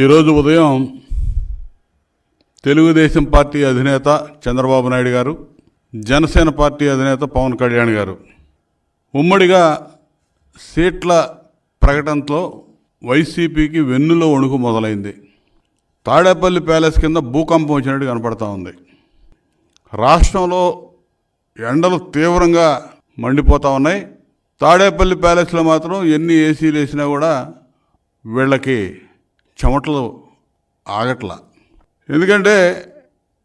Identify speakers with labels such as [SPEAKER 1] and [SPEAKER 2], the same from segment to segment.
[SPEAKER 1] ఈరోజు ఉదయం తెలుగుదేశం పార్టీ అధినేత చంద్రబాబు నాయుడు గారు, జనసేన పార్టీ అధినేత పవన్ కళ్యాణ్ గారు ఉమ్మడిగా సీట్ల ప్రకటనతో వైసీపీకి వెన్నులో వణుకు మొదలైంది. తాడేపల్లి ప్యాలెస్ కింద భూకంపం వచ్చినట్టు కనపడతా ఉంది. రాష్ట్రంలో ఎండలు తీవ్రంగా మండిపోతూ ఉన్నాయి. తాడేపల్లి ప్యాలెస్లో మాత్రం ఎన్ని ఏసీలు వేసినా కూడా వీళ్ళకి చెమటలు ఆగట్లా. ఎందుకంటే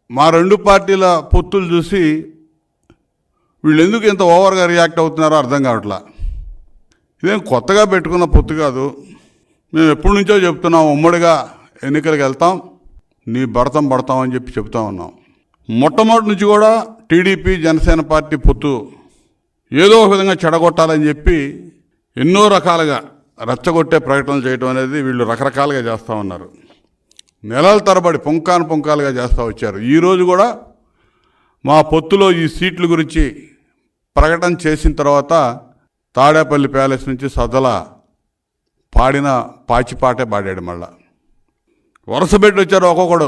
[SPEAKER 1] మా రెండు పార్టీల పొత్తులు చూసి వీళ్ళు ఎందుకు ఇంత ఓవర్గా రియాక్ట్ అవుతున్నారో అర్థం కావట్లా. ఇదేం కొత్తగా పెట్టుకున్న పొత్తు కాదు. మేము ఎప్పటి నుంచో చెప్తున్నాం, ఉమ్మడిగా ఎన్నికలకు వెళ్తాం, నీ భరతం పడతామని చెప్తా ఉన్నాం. మొట్టమొదటి నుంచి కూడా టీడీపీ జనసేన పార్టీ పొత్తు ఏదో ఒక విధంగా చెడగొట్టాలని చెప్పి ఎన్నో రకాలుగా రెచ్చగొట్టే ప్రకటనలు చేయడం అనేది వీళ్ళు రకరకాలుగా చేస్తూ ఉన్నారు. నెలల తరబడి పుంకాలుగా చేస్తూ వచ్చారు. ఈరోజు కూడా మా పొత్తులో ఈ సీట్ల గురించి ప్రకటన చేసిన తర్వాత తాడేపల్లి ప్యాలెస్ నుంచి సజ్జల పాడిన పాచిపాటే పాడాడు. మళ్ళా వరుసపెట్టి వచ్చారు ఒక్కొక్కడు.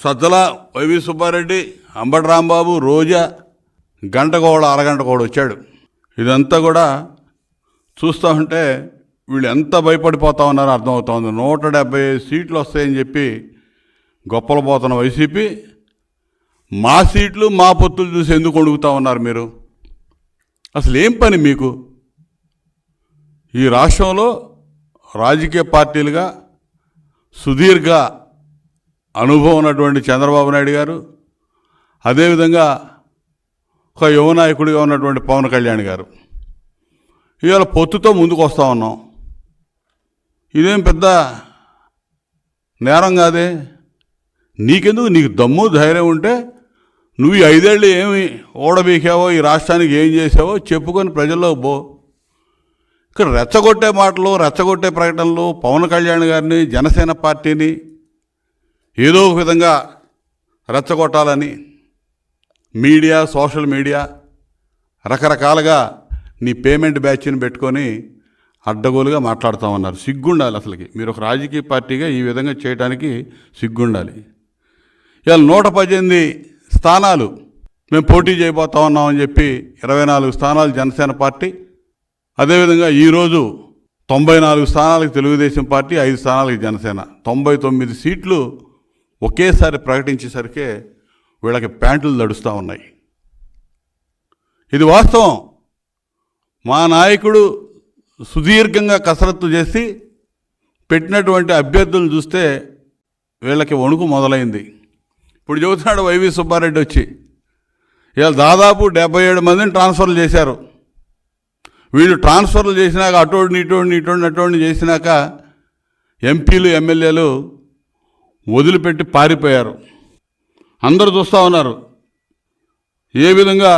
[SPEAKER 1] సజ్జల, వైవి సుబ్బారెడ్డి, అంబటి రాంబాబు, రోజా, గంటకోడు అరగంటకోడు వచ్చాడు. ఇదంతా కూడా చూస్తూ ఉంటే వీళ్ళు ఎంత భయపడిపోతా ఉన్నారో అర్థమవుతోంది. 175 సీట్లు వస్తాయని చెప్పి గొప్పలు పోతున్న వైసీపీ మా సీట్లు మా పొత్తులు చూసి ఎందుకు అడుగుతూ ఉన్నారు మీరు? అసలు ఏం పని మీకు? ఈ రాష్ట్రంలో రాజకీయ పార్టీలుగా సుదీర్ఘ అనుభవం ఉన్నటువంటి చంద్రబాబు నాయుడు గారు, అదేవిధంగా ఒక యువ నాయకుడిగా ఉన్నటువంటి పవన్ కళ్యాణ్ గారు ఇవాళ పొత్తుతో ముందుకు వస్తూ ఉన్నాం. ఇదేం పెద్ద నేరం కాదే. నీకెందుకు? నీకు దమ్ము ధైర్యం ఉంటే నువ్వు ఈ 5 ఏళ్ళు ఏమి ఓడబీకావో, ఈ రాష్ట్రానికి ఏం చేసావో చెప్పుకొని ప్రజల్లోకి పో. ఇక్కడ రెచ్చగొట్టే మాటలు, రెచ్చగొట్టే ప్రకటనలు, పవన్ కళ్యాణ్ గారిని, జనసేన పార్టీని ఏదో ఒక విధంగా రెచ్చగొట్టాలని మీడియా, సోషల్ మీడియా రకరకాలుగా నీ పేమెంట్ బ్యాచ్ని పెట్టుకొని అడ్డగోలుగా మాట్లాడుతూ ఉన్నారు. సిగ్గుండాలి అసలుకి. మీరు ఒక రాజకీయ పార్టీగా ఈ విధంగా చేయడానికి సిగ్గుండాలి. ఇవాళ 118 స్థానాలు మేము పోటీ చేయబోతా ఉన్నామని చెప్పి 24 స్థానాలు జనసేన పార్టీ, అదేవిధంగా ఈరోజు 94 స్థానాలకు తెలుగుదేశం పార్టీ, 5 స్థానాలకు జనసేన, 99 సీట్లు ఒకేసారి ప్రకటించేసరికే వీళ్ళకి ప్యాంటులు దడుస్తూ ఉన్నాయి. ఇది వాస్తవం. మా నాయకుడు సుదీర్ఘంగా కసరత్తు చేసి పెట్టినటువంటి అభ్యర్థులను చూస్తే వీళ్ళకి వణుకు మొదలైంది. ఇప్పుడు చెబుతున్నాడు వైవి సుబ్బారెడ్డి వచ్చి, ఇవాళ దాదాపు 77 మందిని ట్రాన్స్ఫర్లు చేశారు. వీళ్ళు ట్రాన్స్ఫర్లు చేసినాక అటోడిని ఇటోడిని చేసినాక ఎంపీలు, ఎమ్మెల్యేలు వదిలిపెట్టి పారిపోయారు. అందరూ చూస్తూ ఉన్నారు ఏ విధంగా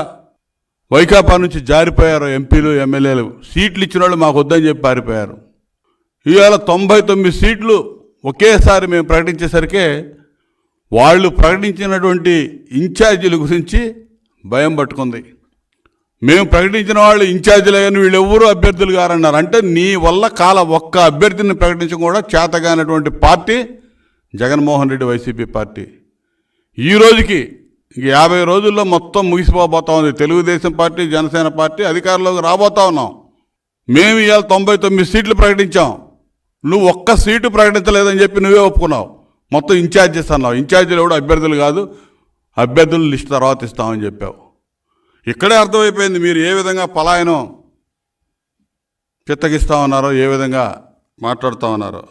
[SPEAKER 1] వైకాపా నుంచి జారిపోయారు ఎంపీలు, ఎమ్మెల్యేలు. సీట్లు ఇచ్చిన వాళ్ళు మాకు వద్దని చెప్పి పారిపోయారు. ఇవాళ 99 సీట్లు ఒకేసారి మేము ప్రకటించేసరికే వాళ్ళు ప్రకటించినటువంటి ఇన్ఛార్జీల గురించి భయం పట్టుకుంది. మేము ప్రకటించిన వాళ్ళు ఇన్ఛార్జీలే కానీ వీళ్ళు ఎవరూ అభ్యర్థులు గారన్నారు. అంటే నీ వల్ల ఒక్క అభ్యర్థిని ప్రకటించడం కూడా చేతగానటువంటి పార్టీ జగన్మోహన్ రెడ్డి వైసీపీ పార్టీ. ఈ రోజుకి ఇంక 50 రోజుల్లో మొత్తం ముగిసిపోబోతా ఉంది. తెలుగుదేశం పార్టీ, జనసేన పార్టీ అధికారంలోకి రాబోతా ఉన్నాం. మేము ఇవాళ 99 సీట్లు ప్రకటించాం. నువ్వు ఒక్క సీటు ప్రకటించలేదని చెప్పి నువ్వే ఒప్పుకున్నావు. మొత్తం ఇన్ఛార్జెస్ అన్నావు. ఇన్ఛార్జీలు కూడా అభ్యర్థులు కాదు, అభ్యర్థుల లిస్ట్ తర్వాత ఇస్తామని చెప్పావు. ఇక్కడే అర్థమైపోయింది మీరు ఏ విధంగా పలాయనం చిత్తగిస్తా ఉన్నారో, ఏ విధంగా మాట్లాడుతూ ఉన్నారో.